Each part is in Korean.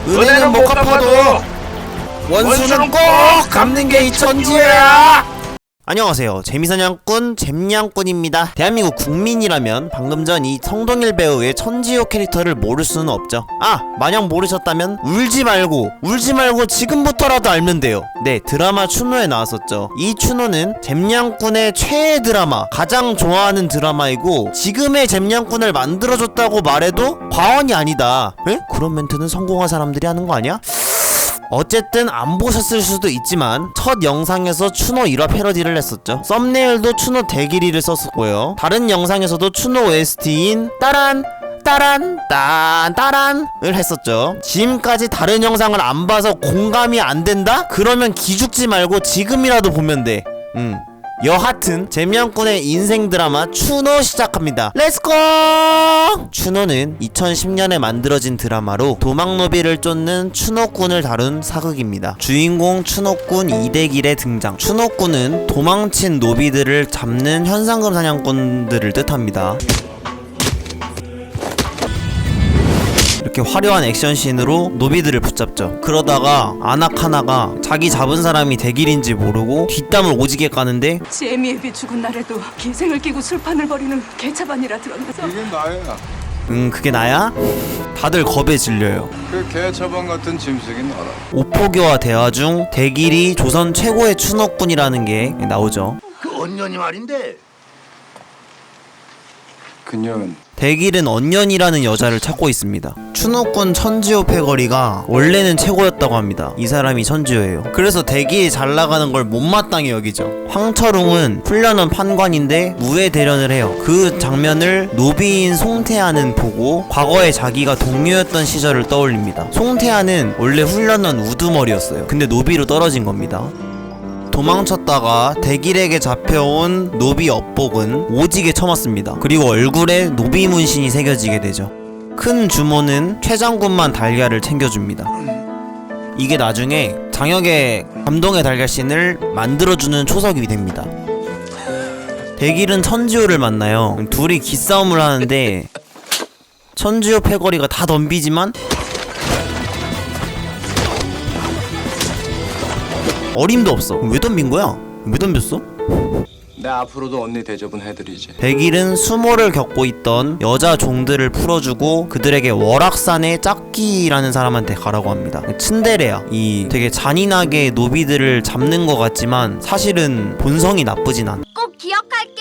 은혜는 못 갚아도 원수는 꼭 갚는 게 이 천지야. 안녕하세요, 재미사냥꾼 잼냥꾼입니다. 대한민국 국민이라면 방금 전 이 성동일 배우의 천지호 캐릭터를 모를 수는 없죠. 만약 모르셨다면 울지 말고 지금부터라도 알면 돼요. 네, 드라마 추노에 나왔었죠. 이 추노는 잼냥꾼의 최애 드라마, 가장 좋아하는 드라마이고 지금의 잼냥꾼을 만들어줬다고 말해도 과언이 아니다. 에? 그런 멘트는 성공한 사람들이 하는 거 아니야? 어쨌든 안 보셨을 수도 있지만 첫 영상에서 추노 1화 패러디를 했었죠. 썸네일도 추노 대길이를 썼었고요. 다른 영상에서도 추노 OST인 따란 딴딴을 했었죠. 지금까지 다른 영상을 안 봐서 공감이 안 된다? 그러면 기죽지 말고 지금이라도 보면 돼. 여하튼 잼냥꾼의 인생 드라마 추노 시작합니다. 렛츠고! 추노는 2010년에 만들어진 드라마로 도망노비를 쫓는 추노꾼을 다룬 사극입니다. 주인공 추노꾼 이대길의 등장. 추노꾼은 도망친 노비들을 잡는 현상금 사냥꾼들을 뜻합니다. 이렇게 화려한 액션씬으로 노비들을 붙잡죠. 그러다가 아나카나가 자기 잡은 사람이 대길인지 모르고 뒷담을 오지게 까는데 제미애비 죽은 날에도 기생을 끼고 술판을 벌이는 개차반이라 들었는데 이게 나야. 그게 나야? 다들 겁에 질려요. 그 개처방 같은 짐승이 나라. 오포교와 대화 중 대길이 조선 최고의 추노꾼이라는 게 나오죠. 그 언년이 말인데 그녀는 대길은 언년이라는 여자를 찾고 있습니다. 추노꾼 천지호 패거리가 원래는 최고였다고 합니다. 이 사람이 천지호예요. 그래서 대길이 잘 나가는 걸 못마땅히 여기죠. 황철웅은 훈련원 판관인데 무예 대련을 해요. 그 장면을 노비인 송태하는 보고 과거에 자기가 동료였던 시절을 떠올립니다. 송태하는 원래 훈련원 우두머리였어요. 근데 노비로 떨어진 겁니다. 도망쳤다가 대길에게 잡혀온 노비 업복은 오지게 쳐맞습니다. 그리고 얼굴에 노비 문신이 새겨지게 되죠. 큰 주모는 최장군만 달걀을 챙겨줍니다. 이게 나중에 장혁의 감동의 달걀씬을 만들어주는 초석이 됩니다. 대길은 천지호를 만나요. 둘이 기싸움을 하는데 천지호 패거리가 다 덤비지만 어림도 없어. 왜 덤빈 거야? 왜 덤볐어? 내 앞으로도 언니 대접은 해드리지. 대길은 수모를 겪고 있던 여자 종들을 풀어주고 그들에게 월악산의 짝기라는 사람한테 가라고 합니다. 츤데레야. 이 되게 잔인하게 노비들을 잡는 것 같지만 사실은 본성이 나쁘진 않아. 꼭 기억할게요.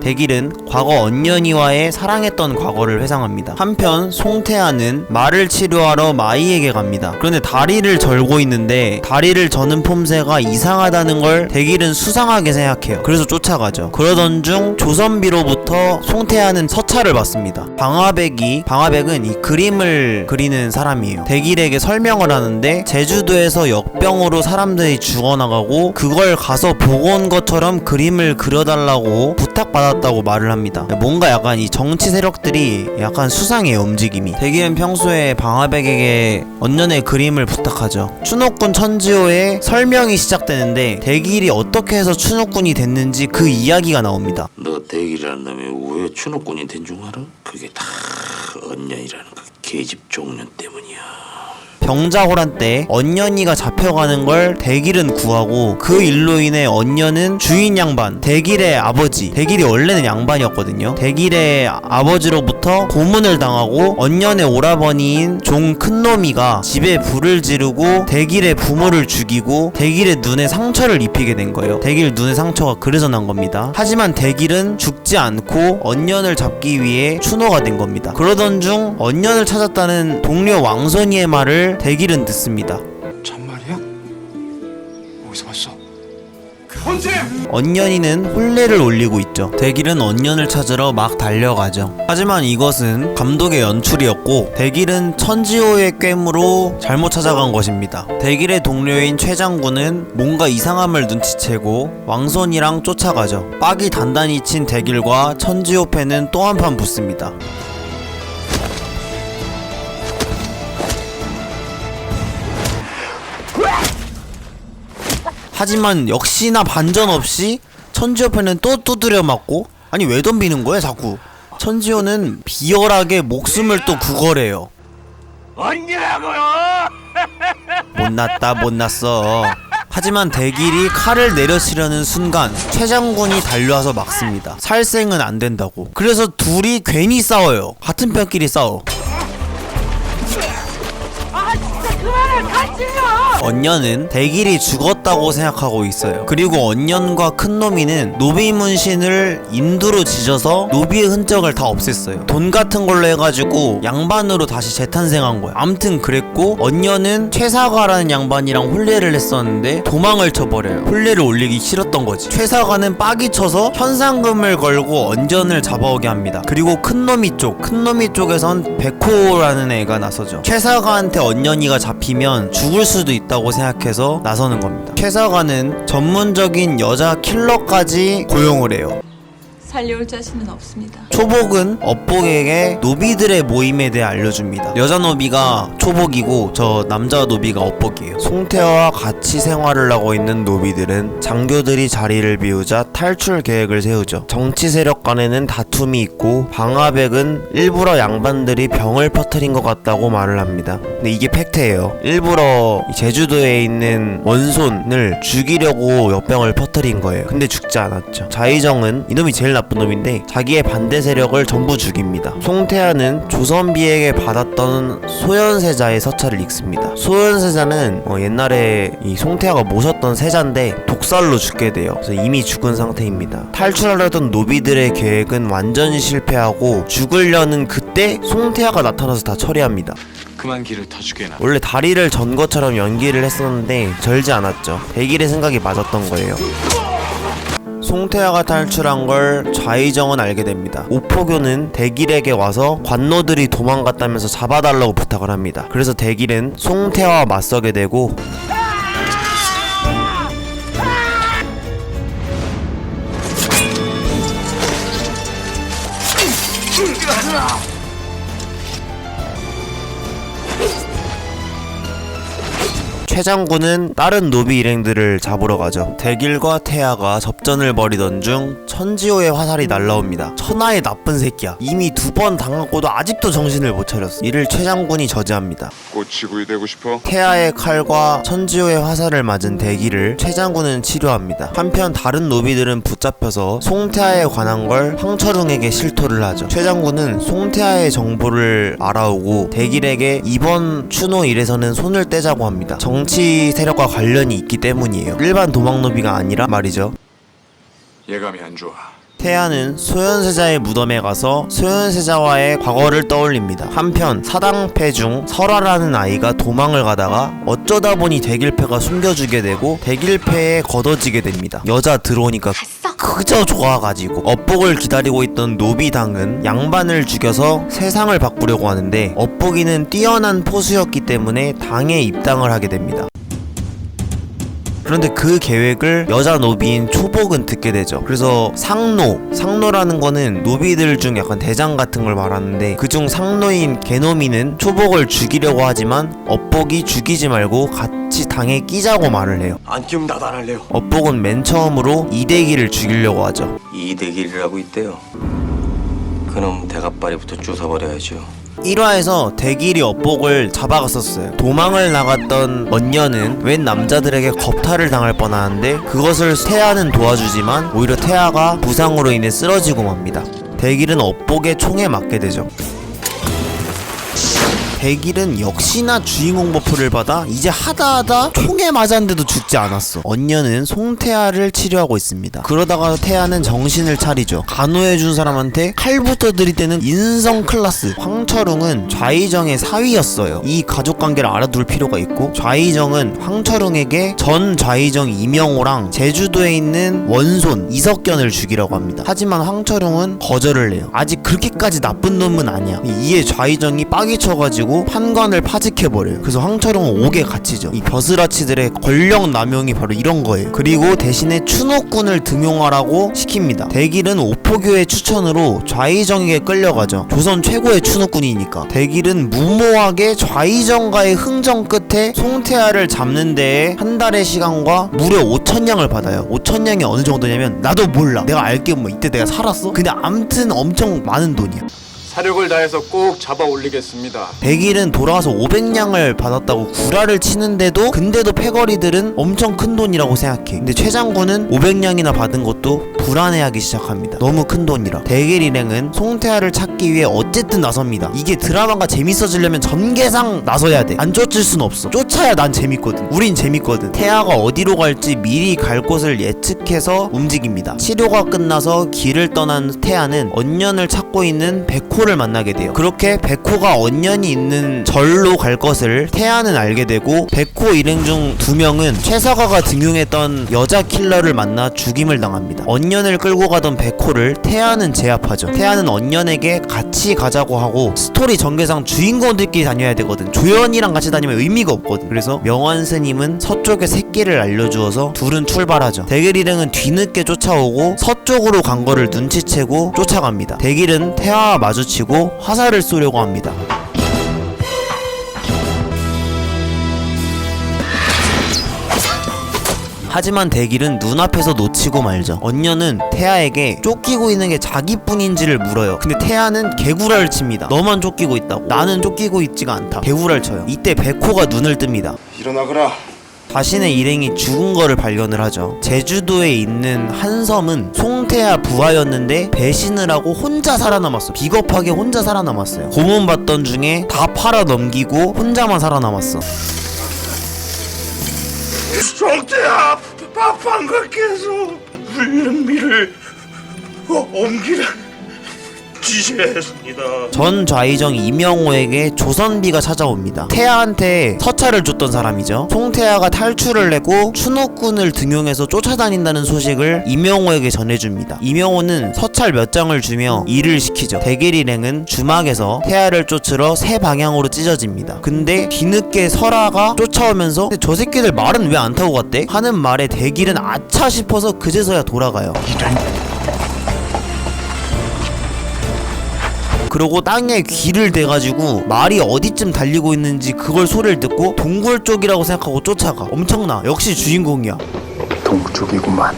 대길은 과거 언년이와의 사랑했던 과거를 회상합니다. 한편 송태하는 말을 치료하러 마이에게 갑니다. 그런데 다리를 절고 있는데 다리를 저는 폼새가 이상하다는 걸 대길은 수상하게 생각해요. 그래서 쫓아가죠. 그러던 중 조선비로부터 송태하는 서찰을 받습니다. 방화백은 이 그림을 그리는 사람이에요. 대길에게 설명을 하는데 제주도에서 역병으로 사람들이 죽어나가고 그걸 가서 보고 온 것처럼 그림을 그려달라고 부탁받았다고 말을 합니다. 뭔가 약간 이 정치 세력들이 약간 수상해요, 움직임이. 대길은 평소에 방화백에게 언년의 그림을 부탁하죠. 추노꾼 천지호의 설명이 시작되는데 대길이 어떻게 해서 추노꾼이 됐는지 그 이야기가 나옵니다. 너 대길이라는 놈이 왜 추노꾼이 된 줄 알아? 그게 다 언년이라는 그 계집 종년 때문이야. 병자호란 때 언년이가 잡혀가는 걸 대길은 구하고 그 일로 인해 언년은 주인 양반, 대길의 아버지, 대길이 원래는 양반이었거든요. 대길의 아버지로부터 고문을 당하고 언년의 오라버니인 종 큰놈이가 집에 불을 지르고 대길의 부모를 죽이고 대길의 눈에 상처를 입히게 된 거예요. 대길 눈에 상처가 그래서 난 겁니다. 하지만 대길은 죽지 않고 언년을 잡기 위해 추노가 된 겁니다. 그러던 중 언년을 찾았다는 동료 왕손이의 말을 대길은 듣습니다. 참말이야? 어디서 봤어? 언년이는 혼례를 올리고 있죠. 대길은 언년을 찾으러 막 달려가죠. 하지만 이것은 감독의 연출이었고 대길은 천지호의 꾀무로 잘못 찾아간 것입니다. 대길의 동료인 최장군은 뭔가 이상함을 눈치채고 왕손이랑 쫓아가죠. 빡이 단단히 친 대길과 천지호 패는 또 한 판 붙습니다. 하지만 역시나 반전 없이 천지호 패는 또 두드려 맞고, 아니 왜 덤비는 거야 자꾸. 천지호는 비열하게 목숨을 또 구걸해요. 언니라고요! 못났어. 하지만 대길이 칼을 내려치려는 순간 최 장군이 달려와서 막습니다. 살생은 안 된다고. 그래서 둘이 괜히 싸워요. 같은 편끼리 싸워. 언년은 대길이 죽었다고 생각하고 있어요. 그리고 언년과 큰놈이는 노비 문신을 인두로 지져서 노비의 흔적을 다 없앴어요. 돈 같은 걸로 해가지고 양반으로 다시 재탄생한 거야. 암튼 그랬고, 언년은 최사가라는 양반이랑 혼례를 했었는데 도망을 쳐버려요. 혼례를 올리기 싫었던 거지. 최사가는 빡이 쳐서 현상금을 걸고 언년을 잡아오게 합니다. 그리고 큰놈이 쪽에선 백호라는 애가 나서죠. 최사가한테 언년이가 잡히면 죽을 수도 있다고 생각해서 나서는 겁니다. 최사가는 전문적인 여자 킬러까지 고용을 해요. 살려올 자신은 없습니다. 초복은 업복에게 노비들의 모임에 대해 알려줍니다. 여자 노비가 초복이고 저 남자 노비가 업복이에요. 송태화와 같이 생활을 하고 있는 노비들은 장교들이 자리를 비우자 탈출 계획을 세우죠. 정치 세력 간에는 다툼이 있고 방화백은 일부러 양반들이 병을 퍼뜨린 것 같다고 말을 합니다. 근데 이게 팩트예요. 일부러 제주도에 있는 원손을 죽이려고 역병을 퍼뜨린 거예요. 근데 죽지 않았죠. 자의정은 이놈이 제일 나쁜 놈인데 자기의 반대 세력을 전부 죽입니다. 송태하는 조선비에게 받았던 소현세자의 서찰을 읽습니다. 소현세자는 옛날에 이 송태하가 모셨던 세자인데 독살로 죽게 돼요. 그래서 이미 죽은 상태입니다. 탈출하려던 노비들의 계획은 완전히 실패하고 죽으려는 그때 송태하가 나타나서 다 처리합니다. 그만 길을 터주게 나. 원래 다리를 전 것처럼 연기를 했었는데 절지 않았죠. 대길의 생각이 맞았던 거예요. 송태하가 탈출한 걸 좌의정은 알게 됩니다. 오포교는 대길에게 와서 관노들이 도망갔다면서 잡아달라고 부탁을 합니다. 그래서 대길은 송태하와 맞서게 되고 최 장군은 다른 노비 일행들을 잡으러 가죠. 대길과 태하가 접전을 벌이던 중 천지호의 화살이 날라옵니다. 천하의 나쁜 새끼야. 이미 2번 당했고도 아직도 정신을 못 차렸어. 이를 최 장군이 저지합니다. 꼬치구이 되고 싶어? 태하의 칼과 천지호의 화살을 맞은 대길을 최 장군은 치료합니다. 한편 다른 노비들은 붙잡혀서 송태하에 관한 걸 황철웅에게 실토를 하죠. 최 장군은 송태하의 정보를 알아오고 대길에게 이번 추노 일에서는 손을 떼자고 합니다. 정치 세력과 관련이 있기 때문이에요. 일반 도망노비가 아니라 말이죠. 예감이 안 좋아. 태하는 소현세자의 무덤에 가서 소현세자와의 과거를 떠올립니다. 한편 사당패 중 설화라는 아이가 도망을 가다가 어쩌다 보니 대길패가 숨겨주게 되고 대길패에 걷어지게 됩니다. 여자 들어오니까 그저 좋아가지고 업복을 기다리고 있던 노비당은 양반을 죽여서 세상을 바꾸려고 하는데 업복이는 뛰어난 포수였기 때문에 당에 입당을 하게 됩니다. 그런데 그 계획을 여자 노비인 초복은 듣게 되죠. 그래서 상노라는 거는 노비들 중 약간 대장 같은 걸 말하는데 그중 상노인 개노미는 초복을 죽이려고 하지만 업복이 죽이지 말고 같이 당에 끼자고 말을 해요. 안 끼우면 나도 안 할래요. 업복은 맨 처음으로 이대기를 죽이려고 하죠. 이대길이라고 있대요. 그놈 대가빠리부터 쭈서버려야죠. 1화에서 대길이 업복을 잡아갔었어요. 도망을 나갔던 언녀는 웬 남자들에게 겁탈을 당할 뻔하는데 그것을 태하는 도와주지만 오히려 태하가 부상으로 인해 쓰러지고 맙니다. 대길은 업복의 총에 맞게 되죠. 대길은 역시나 주인공 버프를 받아 이제 하다하다 총에 맞았는데도 죽지 않았어. 언녀는 송태하를 치료하고 있습니다. 그러다가 태하는 정신을 차리죠. 간호해준 사람한테 칼부터 들이대는 인성 클라스. 황철웅은 좌의정의 사위였어요. 이 가족관계를 알아둘 필요가 있고 좌의정은 황철웅에게 전 좌의정 이명호랑 제주도에 있는 원손 이석견을 죽이라고 합니다. 하지만 황철웅은 거절을 해요. 아직 그렇게까지 나쁜 놈은 아니야. 이에 좌의정이 빡이 쳐가지고 판관을 파직해버려요. 그래서 황철웅은 옥에 갇히죠. 이 벼슬아치들의 권력 남용이 바로 이런 거예요. 그리고 대신에 추노꾼을 등용하라고 시킵니다. 대길은 오포교의 추천으로 좌의정에게 끌려가죠. 조선 최고의 추노꾼이니까. 대길은 무모하게 좌의정과의 흥정 끝에 송태하를 잡는 데에 한 달의 시간과 무려 5천냥을 받아요. 5천냥이 어느 정도냐면 나도 몰라. 내가 알게 뭐 이때 내가 살았어? 근데 암튼 엄청 많은 돈이야. 사력을 다해서 꼭 잡아 올리겠습니다. 백일은 돌아와서 500냥을 받았다고 구라를 치는데도 근데도 패거리들은 엄청 큰 돈이라고 생각해. 근데 최 장군은 500냥이나 받은 것도 불안해하기 시작합니다. 너무 큰 돈이라. 대길 일행은 송태하를 찾기 위해 어쨌든 나섭니다. 이게 드라마가 재밌어지려면 전개상 나서야 돼. 안 쫓을 순 없어. 쫓아야 난 재밌거든. 우린 재밌거든. 태하가 어디로 갈지 미리 갈 곳을 예측해서 움직입니다. 치료가 끝나서 길을 떠난 태하는 언년을 찾고 있는 백호를 만나게 돼요. 그렇게 백호가 언년이 있는 절로 갈 것을 태하는 알게 되고, 백호 일행 중 2명은 최서가가 등용했던 여자 킬러를 만나 죽임을 당합니다. 언년을 끌고 가던 백호를 태하는 제압하죠. 태하는 언년에게 같이 가자고 하고, 스토리 전개상 주인공들끼리 다녀야 되거든. 조연이랑 같이 다니면 의미가 없거든. 그래서 명환 스님은 서쪽에 새길을 알려주어서 둘은 출발하죠. 대길 일행은 뒤늦게 쫓아오고 서쪽으로 간 거를 눈치채고 쫓아갑니다. 대길은 태하와 마주치고 화살을 쏘려고 합니다. 하지만 대길은 눈앞에서 놓치고 말죠. 언년은 태하에게 쫓기고 있는 게 자기뿐인지를 물어요. 근데 태하는 개구라를 칩니다. 너만 쫓기고 있다고. 나는 쫓기고 있지가 않다. 개구라를 쳐요. 이때 백호가 눈을 뜹니다. 일어나거라. 자신의 일행이 죽은 거를 발견을 하죠. 제주도에 있는 한 섬은 송태하 부하였는데 배신을 하고 혼자 살아남았어. 비겁하게 혼자 살아남았어요. 고문받던 중에 다 팔아 넘기고 혼자만 살아남았어. 송태하 방각께서 훈련비를 옮기라 지시했습니다. 전 좌의정 이명호에게 조선비가 찾아옵니다. 태하한테 서찰을 줬던 사람이죠. 송태하가 탈출을 내고 춘옥군을 등용해서 쫓아다닌다는 소식을 이명호에게 전해줍니다. 이명호는 서찰 몇 장을 주며 일을 시키죠. 대길 일행은 주막에서 태하를 쫓으러 새 방향으로 찢어집니다. 근데 뒤늦게 설아가 쫓아오면서 근데 저 새끼들 말은 왜 안 타고 갔대? 하는 말에 대길은 아차 싶어서 그제서야 돌아가요. 그러고 땅에 귀를 대가지고 말이 어디쯤 달리고 있는지 그걸 소리를 듣고 동굴 쪽이라고 생각하고 쫓아가. 엄청나. 역시 주인공이야. 동쪽이구만.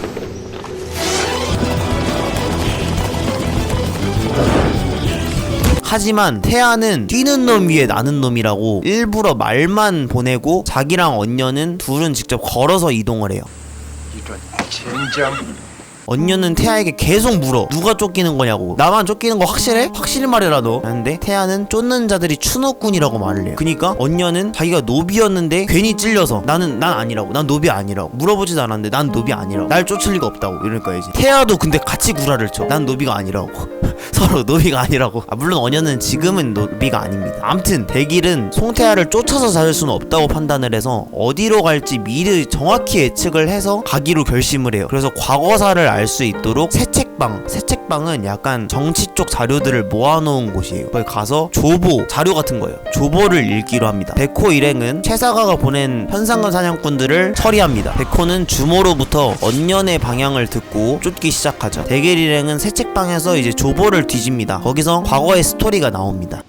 하지만 태하는 뛰는 놈 위에 나는 놈이라고 일부러 말만 보내고 자기랑 언년은 둘은 직접 걸어서 이동을 해요. 이런 젠장. 언년은 태하에게 계속 물어. 누가 쫓기는 거냐고. 나만 쫓기는 거 확실해? 확실히 말해라 너. 근데 태하는 쫓는 자들이 춘옥군이라고 말을 해요. 그니까 언년은 자기가 노비였는데 괜히 찔려서 난 아니라고. 난 노비 아니라고. 물어보지도 않았는데 난 노비 아니라고. 날 쫓을 리가 없다고. 이러니까 이제 태하도 근데 같이 구라를 쳐. 난 노비가 아니라고. 서로 노비가 아니라고. 물론 언년은 지금은 노비가 아닙니다. 암튼 대길은 송태하를 쫓아서 찾을 수는 없다고 판단을 해서 어디로 갈지 미리 정확히 예측을 해서 가기로 결심을 해요. 그래서 과거사를 알 수 있도록 새책방은 약간 정치 쪽 자료들을 모아놓은 곳이에요. 거기 가서 조보 자료 같은 거예요. 조보를 읽기로 합니다. 백호 일행은 최사가가 보낸 현상금 사냥꾼들을 처리합니다. 백호는 주모로부터 언년의 방향을 듣고 쫓기 시작하죠. 대길 일행은 새책방에서 이제 조보를 뒤집니다. 거기서 과거의 스토리가 나옵니다.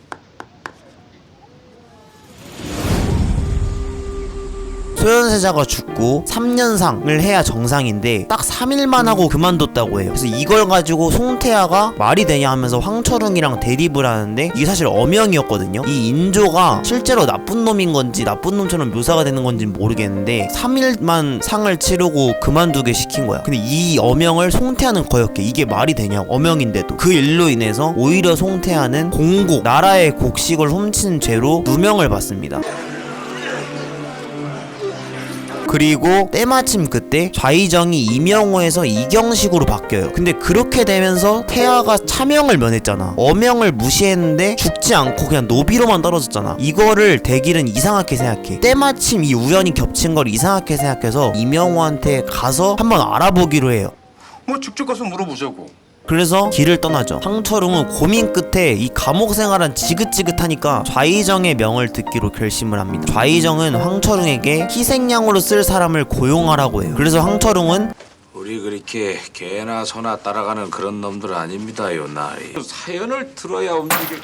소현세자가 죽고 3년상을 해야 정상인데 딱 3일만 하고 그만뒀다고 해요. 그래서 이걸 가지고 송태하가 말이 되냐 하면서 황철웅이랑 대립을 하는데 이게 사실 어명이었거든요. 이 인조가 실제로 나쁜 놈인 건지 나쁜 놈처럼 묘사가 되는 건지 모르겠는데 3일만 상을 치르고 그만두게 시킨 거야. 근데 이 어명을 송태하는 거역해. 이게 말이 되냐고. 어명인데도. 그 일로 인해서 오히려 송태하는 공곡, 나라의 곡식을 훔친 죄로 누명을 받습니다. 그리고 때마침 그때 좌의정이 이명호에서 이경식으로 바뀌어요. 근데 그렇게 되면서 태하가 차명을 면했잖아. 어명을 무시했는데 죽지 않고 그냥 노비로만 떨어졌잖아. 이거를 대길은 이상하게 생각해. 때마침 이 우연이 겹친 걸 이상하게 생각해서 이명호한테 가서 한번 알아보기로 해요. 뭐 직접 가서 물어보자고. 그래서 길을 떠나죠. 황철웅은 고민 끝에 이 감옥 생활은 지긋지긋하니까 좌의정의 명을 듣기로 결심을 합니다. 좌의정은 황철웅에게 희생양으로 쓸 사람을 고용하라고 해요. 그래서 황철웅은 우리 그렇게 개나 소나 따라가는 그런 놈들 아닙니다요, 나리. 사연을 들어야 움직일.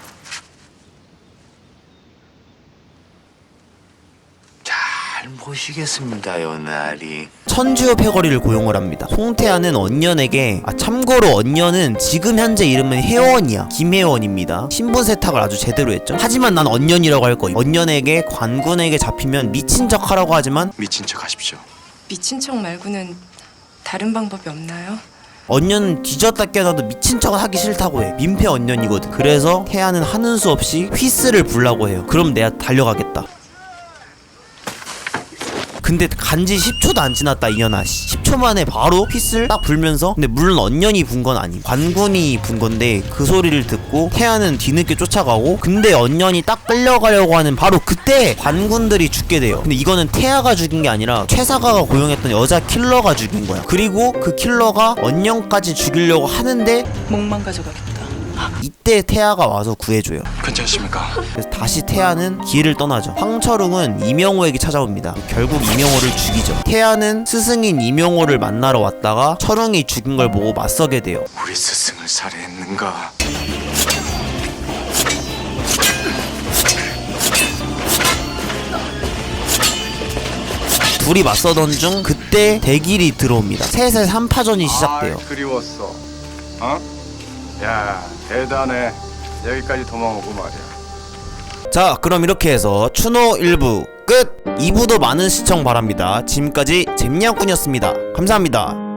자, 잘 모시겠습니다요, 나리. 천지호 패거리를 고용을 합니다. 송태환은 언년에게 참고로 언년은 지금 현재 이름은 혜원이야. 김혜원입니다. 신분 세탁을 아주 제대로 했죠. 하지만 난 언년이라고 할 거야. 언년에게 관군에게 잡히면 미친 척 하라고 하지만 미친 척 하십시오. 미친 척 말고는 다른 방법이 없나요? 언년은 뒤졌다 깨어나도 미친 척은 하기 싫다고 해. 민폐 언년이거든. 그래서 태아는 하는 수 없이 휘스를 불라고 해요. 그럼 내가 달려가겠다. 근데 간지 10초도 안 지났다 이년아. 10초 만에 바로 휘슬 딱 불면서, 근데 물론 언년이 분 건 아님, 관군이 분 건데 그 소리를 듣고 태아는 뒤늦게 쫓아가고, 근데 언년이 딱 끌려가려고 하는 바로 그때 관군들이 죽게 돼요. 근데 이거는 태아가 죽인 게 아니라 최사가가 고용했던 여자 킬러가 죽인 거야. 그리고 그 킬러가 언년까지 죽이려고 하는데 목만 가져가겠다. 이때 태아가 와서 구해줘요. 괜찮으십니까? 그래서 다시 태아는 길을 떠나죠. 황철웅은 이명호에게 찾아옵니다. 결국 이명호를 죽이죠. 태아는 스승인 이명호를 만나러 왔다가 철웅이 죽인 걸 보고 맞서게 돼요. 우리 스승을 살해했는가? 둘이 맞서던 중 그때 대길이 들어옵니다. 셋의 3파전이 시작돼요. 그리웠어. 어? 야, 대단해. 여기까지 도망오고 말이야. 자, 그럼 이렇게 해서 추노 1부 끝! 2부도 많은 시청 바랍니다. 지금까지 잼냥꾼이었습니다. 감사합니다.